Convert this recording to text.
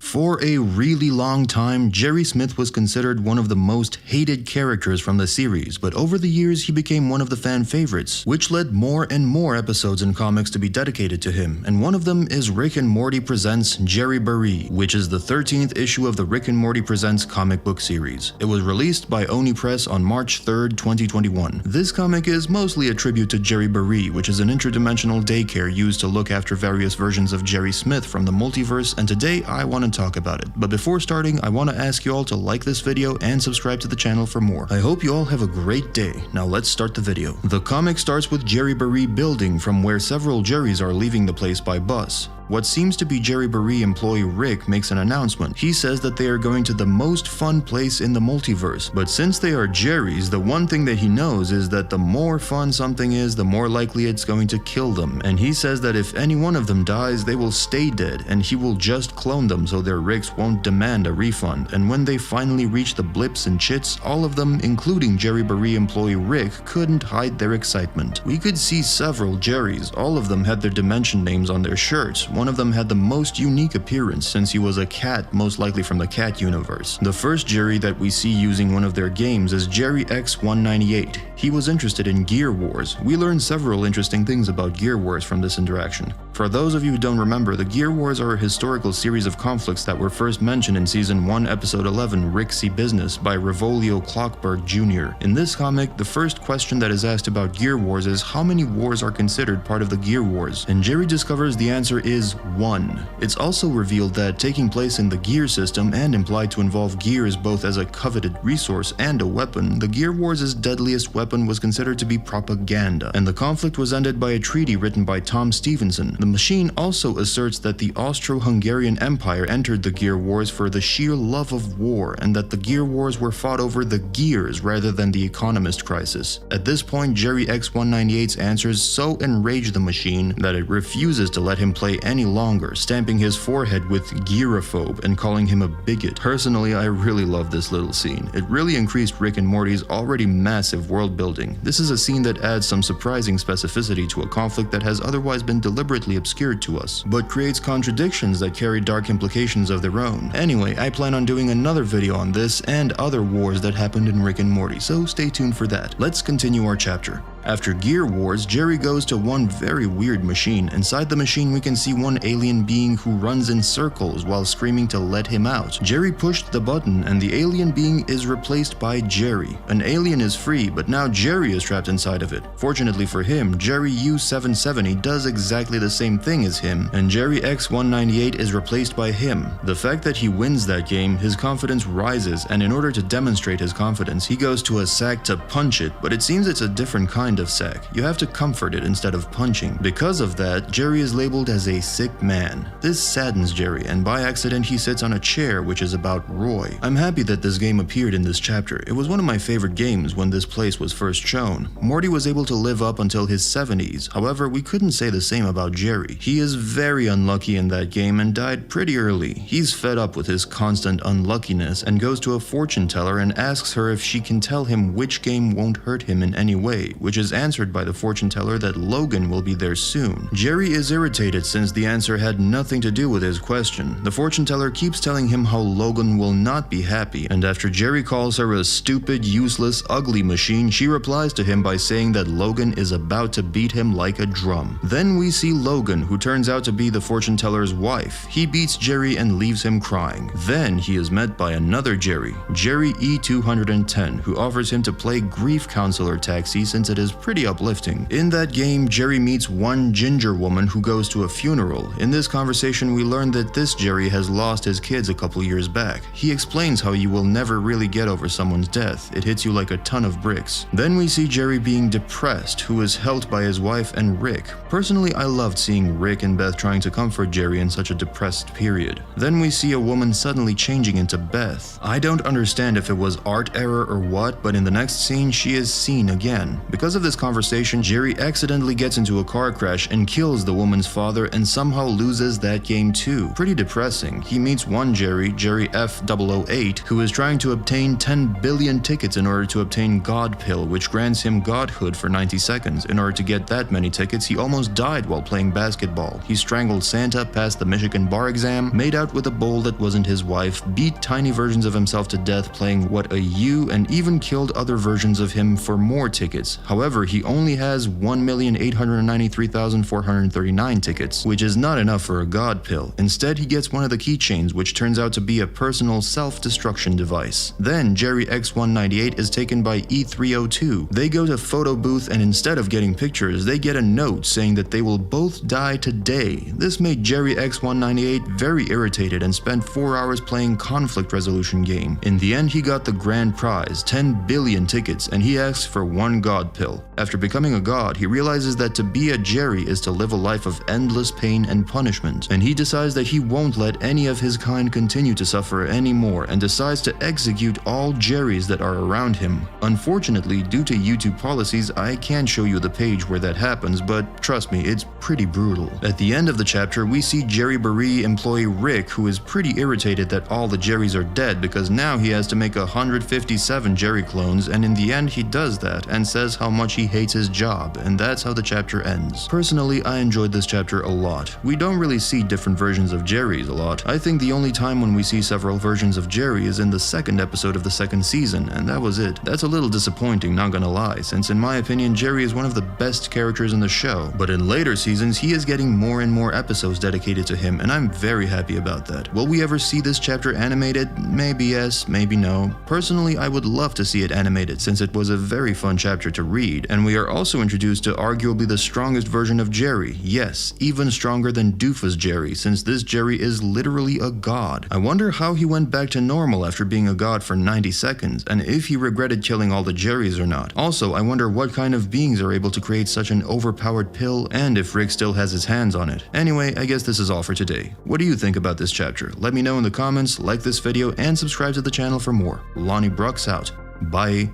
For a really long time, Jerry Smith was considered one of the most hated characters from the series, but over the years he became one of the fan favorites, which led more and more episodes in comics to be dedicated to him, and one of them is Rick and Morty Presents Jerryboree, which is the 13th issue of the Rick and Morty Presents comic book series. It was released by Oni Press on March 3rd, 2021. This comic is mostly a tribute to Jerryboree, which is an interdimensional daycare used to look after various versions of Jerry Smith from the multiverse, and today I want to talk about it. But before starting, I want to ask you all to like this video and subscribe to the channel for more. I hope you all have a great day. Now let's start the video. The comic starts with Jerryboree building from where several Jerrys are leaving the place by bus. What seems to be Jerryboree employee Rick makes an announcement. He says that they are going to the most fun place in the multiverse, but since they are Jerrys, the one thing that he knows is that the more fun something is, the more likely it's going to kill them, and he says that if any one of them dies, they will stay dead, and he will just clone them so their Ricks won't demand a refund. And when they finally reach the blips and chits, all of them, including Jerryboree employee Rick, couldn't hide their excitement. We could see several Jerrys. All of them had their dimension names on their shirts. One of them had the most unique appearance since he was a cat, most likely from the cat universe. The first Jerry that we see using one of their games is Jerry X-198. He was interested in Gear Wars. We learned several interesting things about Gear Wars from this interaction. For those of you who don't remember, the Gear Wars are a historical series of conflicts that were first mentioned in Season 1, Episode 11, Ricksy Business by Revolio Clockberg Jr. In this comic, the first question that is asked about Gear Wars is how many wars are considered part of the Gear Wars, and Jerry discovers the answer is 1. It's also revealed that taking place in the gear system and implied to involve gears both as a coveted resource and a weapon, the Gear Wars' deadliest weapon was considered to be propaganda, and the conflict was ended by a treaty written by Tom Stevenson. The machine also asserts that the Austro-Hungarian Empire entered the Gear Wars for the sheer love of war, and that the Gear Wars were fought over the gears rather than the economist crisis. At this point, Jerry X-198's answers so enrage the machine that it refuses to let him play any longer, stamping his forehead with gearophobe and calling him a bigot. Personally, I really love this little scene. It really increased Rick and Morty's already massive world building. This is a scene that adds some surprising specificity to a conflict that has otherwise been deliberately obscured to us, but creates contradictions that carry dark implications of their own. Anyway, I plan on doing another video on this and other wars that happened in Rick and Morty, so stay tuned for that. Let's continue our chapter. After Gear Wars, Jerry goes to one very weird machine. Inside the machine, we can see one alien being who runs in circles while screaming to let him out. Jerry pushed the button, and the alien being is replaced by Jerry. An alien is free, but now Jerry is trapped inside of it. Fortunately for him, Jerry U-770 does exactly the same thing as him, and Jerry X-198 is replaced by him. The fact that he wins that game, his confidence rises, and in order to demonstrate his confidence, he goes to a sack to punch it, but it seems it's a different kind of sack. You have to comfort it instead of punching. Because of that, Jerry is labeled as a sick man. This saddens Jerry, and by accident he sits on a chair which is about Roy. I'm happy that this game appeared in this chapter. It was one of my favorite games when this place was first shown. Morty was able to live up until his 70s. However, we couldn't say the same about Jerry. He is very unlucky in that game and died pretty early. He's fed up with his constant unluckiness and goes to a fortune teller and asks her if she can tell him which game won't hurt him in any way, which is answered by the fortune teller that Logan will be there soon. Jerry is irritated since the answer had nothing to do with his question. The fortune teller keeps telling him how Logan will not be happy, and after Jerry calls her a stupid, useless, ugly machine, she replies to him by saying that Logan is about to beat him like a drum. Then we see Logan, who turns out to be the fortune teller's wife. He beats Jerry and leaves him crying. Then he is met by another Jerry, Jerry E210, who offers him to play grief counselor taxi since it is pretty uplifting. In that game, Jerry meets one ginger woman who goes to a funeral. In this conversation, we learn that this Jerry has lost his kids a couple years back. He explains how you will never really get over someone's death. It hits you like a ton of bricks. Then we see Jerry being depressed, who is helped by his wife and Rick. Personally, I loved seeing Rick and Beth trying to comfort Jerry in such a depressed period. Then we see a woman suddenly changing into Beth. I don't understand if it was art error or what, but in the next scene, she is seen again. Because of this conversation, Jerry accidentally gets into a car crash and kills the woman's father and somehow loses that game too. Pretty depressing. He meets one Jerry, Jerry F-008, who is trying to obtain 10 billion tickets in order to obtain God Pill, which grants him godhood for 90 seconds. In order to get that many tickets, he almost died while playing basketball. He strangled Santa, passed the Michigan bar exam, made out with a bowl that wasn't his wife, beat tiny versions of himself to death playing What a U, and even killed other versions of him for more tickets. However, he only has 1,893,439 tickets, which is not enough for a God Pill. Instead, he gets one of the keychains, which turns out to be a personal self-destruction device. Then, Jerry X-198 is taken by E302. They go to photo booth, and instead of getting pictures, they get a note saying that they will both die today. This made Jerry X-198 very irritated and spent 4 hours playing conflict resolution game. In the end, he got the grand prize, 10 billion tickets, and he asks for one God Pill. After becoming a god, he realizes that to be a Jerry is to live a life of endless pain and punishment, and he decides that he won't let any of his kind continue to suffer anymore and decides to execute all Jerrys that are around him. Unfortunately, due to YouTube policies, I can't show you the page where that happens, but trust me, it's pretty brutal. At the end of the chapter, we see Jerryboree employee Rick, who is pretty irritated that all the Jerrys are dead because now he has to make 157 Jerry clones, and in the end he does that and says how much he hates his job, and that's how the chapter ends. Personally, I enjoyed this chapter a lot. We don't really see different versions of Jerrys a lot. I think the only time when we see several versions of Jerry is in the second episode of the second season, and that was it. That's a little disappointing, not gonna lie, since in my opinion Jerry is one of the best characters in the show, but in later seasons he is getting more and more episodes dedicated to him, and I'm very happy about that. Will we ever see this chapter animated? Maybe yes, maybe no. Personally, I would love to see it animated since it was a very fun chapter to read, and we are also introduced to arguably the strongest version of Jerry. Yes, even stronger than Doofus Jerry, since this Jerry is literally a god. I wonder how he went back to normal after being a god for 90 seconds, and if he regretted killing all the Jerrys or not. Also, I wonder what kind of beings are able to create such an overpowered pill, and if Rick still has his hands on it. Anyway, I guess this is all for today. What do you think about this chapter? Let me know in the comments, like this video, and subscribe to the channel for more. Lonnie Brooks out. Bye.